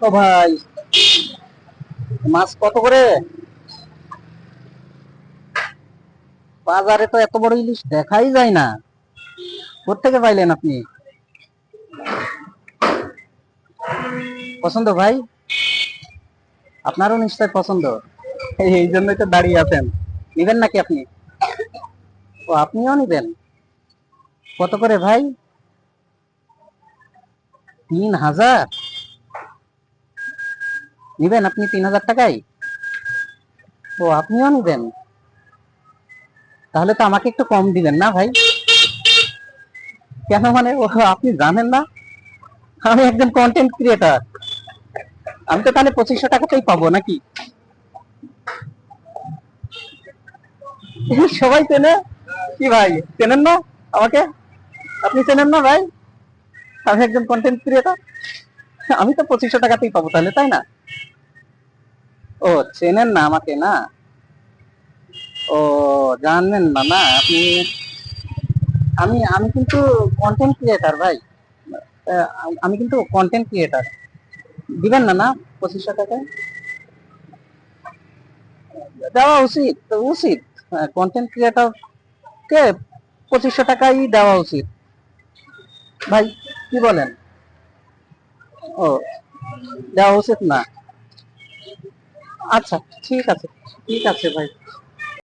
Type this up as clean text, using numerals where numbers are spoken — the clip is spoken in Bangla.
ও ভাই, মাছ কত করে? বাজারে তো এত বড় ইলিশ দেখাই যায় না। কোত্থেকে পাইলেন আপনি? পছন্দ ভাই? আপনারও নিশ্চয় পছন্দ, এই জন্যই তো দাঁড়িয়ে আছেন। নিবেন নাকি আপনি? ও, আপনিও নিবেন? কত করে ভাই? 3,000? নিবেন আপনি 3,000 টাকায়? ও, আপনিও নিবেন? তাহলে তো আমাকে একটু কম দিবেন না ভাই? কেন মানে, ও, আপনি জানেন না আমি একজন কন্টেন্ট ক্রিয়েটার? আমি তো তাহলে 2500 টাকাতেই পাবো নাকি? সবাই চেনে? কি ভাই, চেনেন না আমাকে? আপনি চেনেন না ভাই? আমি একজন কন্টেন্ট ক্রিয়েটার, আমি তো 2500 টাকাতেই পাবো তাহলে, তাই না? ও, চেনেন না আমাকে না? ও, জানেন না না আপনি? আমি আমি কিন্তু কন্টেন্ট ক্রিয়েটার ভাই। আহ, আমি কিন্তু কন্টেন্ট ক্রিয়েটার। দিবেন না না 2500 টাকায়? দেওয়া উচিত তো উচিত। কন্টেন্ট ক্রিয়েটর কে 2500 টাকাই দেওয়া উচিত ভাই, কি বলেন? ও, দেওয়া উচিত না? আচ্ছা, ঠিক আছে, ঠিক আছে ভাই।